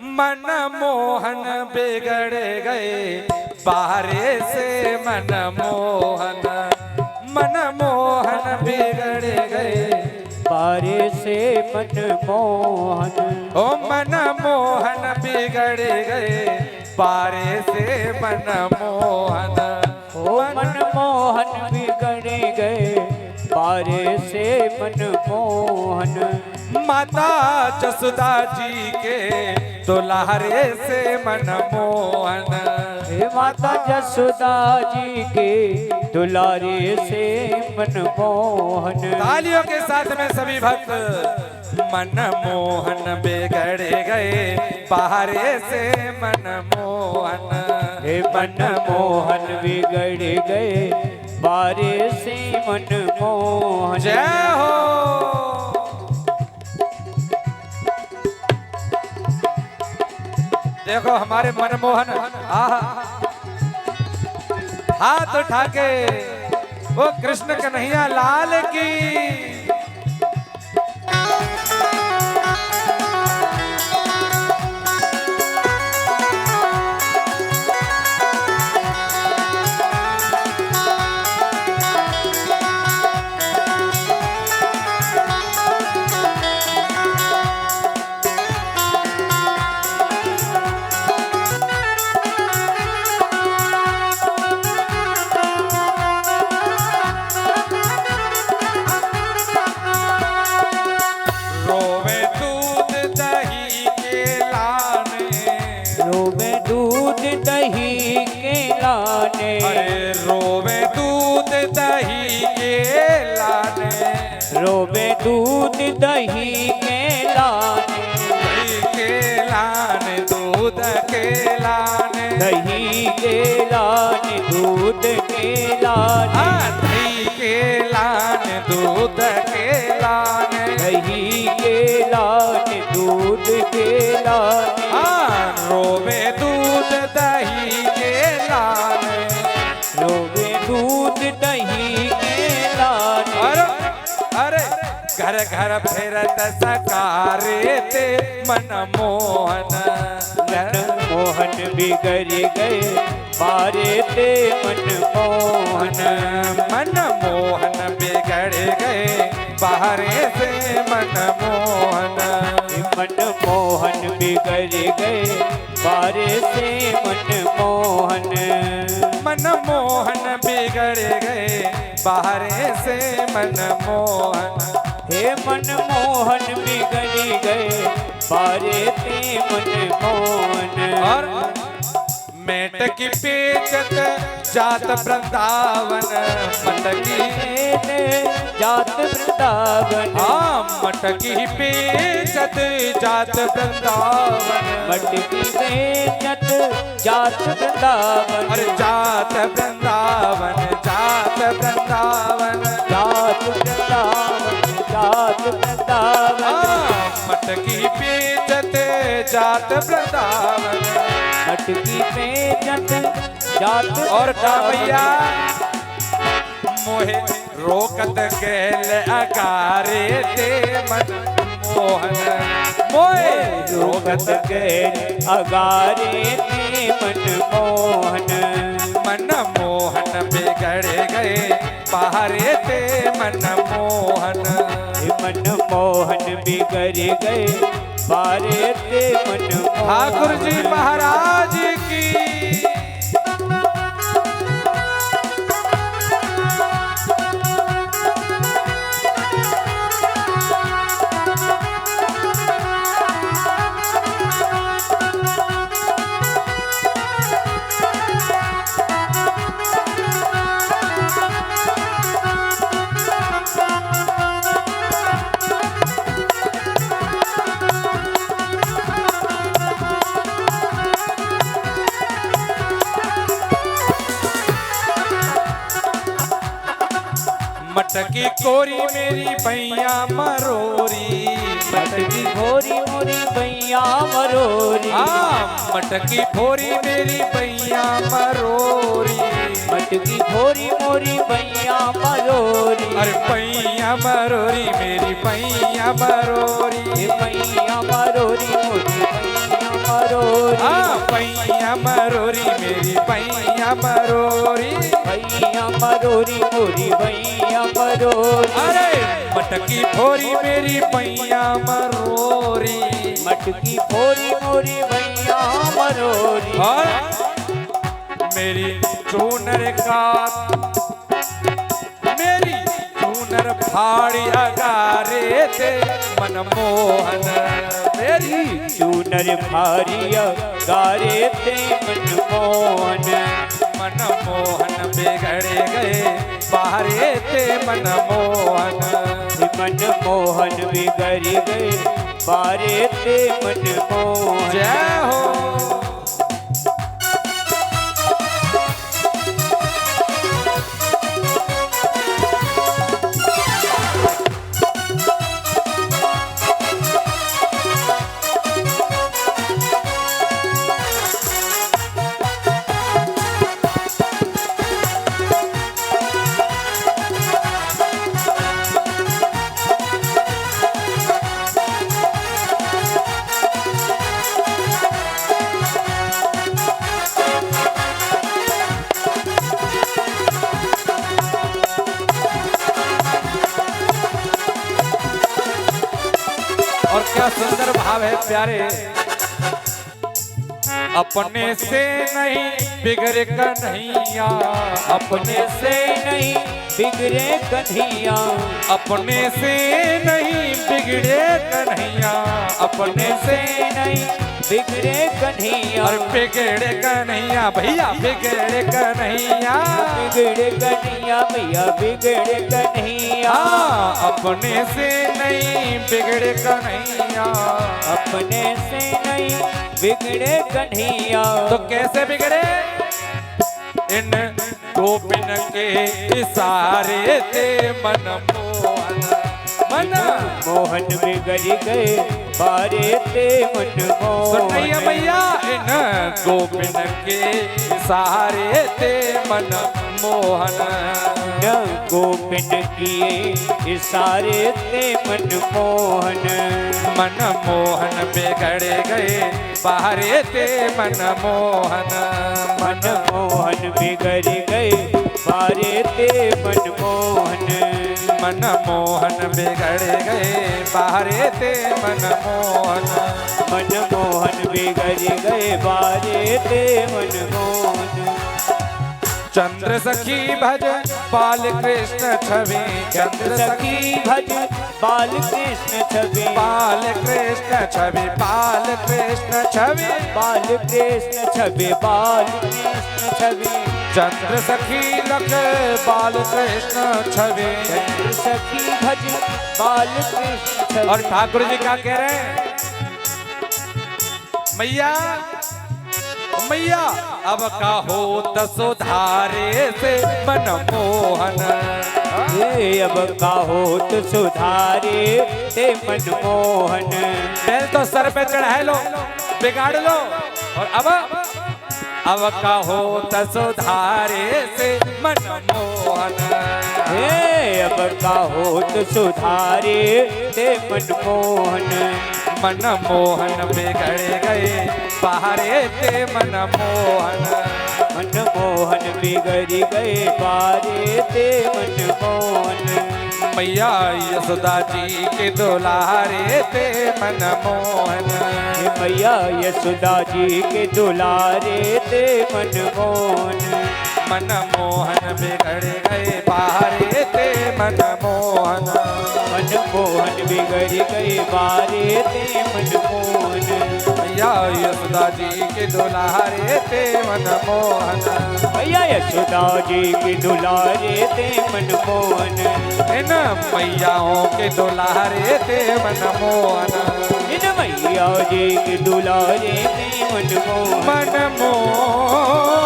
मन मोहन बिगड़ गए बाहरे से मन मोहन, मन मोहन बिगड़ गए बारे से मन मोहन। ओ मन मोहन बिगड़ गए बारे से मन मोहन, ओ मन मोहन बिगड़ गए बारे से मन मोहन। माता जसोदा जी के दुलारे से मन मोहन, हे माता जसोदा जी के दुलारे से मन मोहन। तालियों के साथ में सभी भक्त। मन मोहन बिगड़ गए बाहरे से मन मोहन, हे मन मोहन बिगड़ गए बारे से मन मोहन। जय हो। देखो हमारे मनमोहन हाथ उठा के वो कृष्ण कन्हैया लाल की। दही के लाने, अरे रोवे दूध दही के लाने, रोवे दूध दही के लाने, दही के लाने दूध के लाने, दही के लाने दूध के लाने, दही के लाने दूध के लाने, दही के लाने दूध के लाने। रोवे दूध दही के लाने, रोवे दूध दही के लाने। अरे घर घर फिरत सकारे ते मन मोहन, मन मोहन बिगड़ गए बारे ते मन मोहन, मन मोहन बिगड़ गए बाहरे से मन मोहन, मन मोहन बिगड़ गए बारे से मन मोहन, मन मोहन बिगड़ गए बाहरे से मन मोहन। हे मन मोहन बिगड़ गए बारे ते मन मोहन। और मेटकी पेचत जात वृंदावन, मटकी जात वृंदावन, मटकी पेचत जात वृंदावन, मटकी पेचत जात वृंदावन। अरे जात वृंदावन, जात वृंदावन, जात वृंदावन, जात वृंदावन। मटकी पेचत जात वृंदावन, मटकी पेचत जात। और भैया मोहे रोकत गैल अकारे ते मन मोहन, मोहे रोकत गए अगारे ते मन मोहन, मन मोहन बिगड़ गए बाहरे ते मन मोहन, मन मोहन बिगड़ गए बारे ते मन मोहन। ठाकुर जी महाराज की। मटकी कोरी मेरी भैया मरोरी, मटकी भोरी मोरी भैया मरोरी, मटकी भोरी मेरी भैया मरोरी, मटकी भोरी मोरी भैया मरोरी। अरे भैया मरोरी मेरी भैया मरोरी, भैया मरोरी मोरी भैया पैया मरोरी मेरी पैया मरोरी। भैया मरोरी मोरी भैया मरोरी। अरे मटकी फोरी मेरी पैया मरोरी। मटकी फोरी मोरी भैया मरोरी। और मेरी चूनर का मेरी चूनर फाड़ी अगारे थे मनमोहन। मेरी चूनर भारिया गारे थे मनमोहन। मनमोहन बिगड़ गए बाहरे थे मनमोहन। मनमोहन बिगड़ गए बारे थे मनमोहन। जय हो। और क्या सुंदर भाव है प्यारे। अपने से नहीं बिगड़े कन्हैया। अपने से नहीं बिगड़े कन्हैया। अपने से नहीं बिगड़े कन्हैया। अपने से नहीं बिगड़े कन्हैया। और बिगड़े कन्हैया भैया बिगड़े कन्हैया। बिगड़े कन्हैया भैया बिगड़े कन्हैया। अपने से नहीं बिगड़े कन्हैया। अपने से नहीं बिगड़े कन्हैया। तो कैसे बिगड़े? इन गोपिन के इशारे थे मनमोहन। मनमोहन बिगड़ गए बारे थे मनमोहन। सुनिए भैया इन गोपिन के इशारे थे मनमोहन। गोपिन किए इशारे थे मनमोहन। मनमोहन बिगड़ गए बाहरे थे मनमोहन। मनमोहन बिगड़ गए बारे थे मनमोहन। मनमोहन बिगड़ गए बाहरे थे मनमोहन। मनमोहन बिगड़ गए बारे थे मनमोहन। चंद्र सखी भज बाल कृष्ण छवि। चंद्र सखी भज बाल कृष्ण छवि। बाल कृष्ण छवि बाल कृष्ण छवि। बाल कृष्ण छवि बाल कृष्ण छवि। चंद्र सखी लख बाल कृष्ण छवि। चंद्र सखी भज बाल कृष्ण छवि। और ठाकुर जी क्या कह रहे हैं? मैया मैया अब का हो सुधारे से मनमोहन। अब का होत सुधारे ते मनमोहन। पहले तो सर पे चढ़ाए लो बिगाड़ लो और अब का होत सुधारे से मनमोहन। अब का होत सुधारे ते मनमोहन। मनमोहन बिगड़ गए बाहरे थे मनमोहन। मनमोहन बिगड़ गए बारे थे मनमोहन। मैया यशोदा जी के दुलारे थे मनमोहन। मैया यशोदा जी के दुलारे थे मनमोहन। मनमोहन बिगड़ गए बाहरे थे मनमोहन। मनमोहन बिगड़ गए बारे थे मनमोहन। मैया यशोदा जी के दुलारे थे मनमोहन। मैया यशोदा जी के दुलारे थे मनमोहन। इन मैयाओं के दुलारे थे मनमोहन। इन मैया जी के दुलारे थे मनमोहन। मनमोहन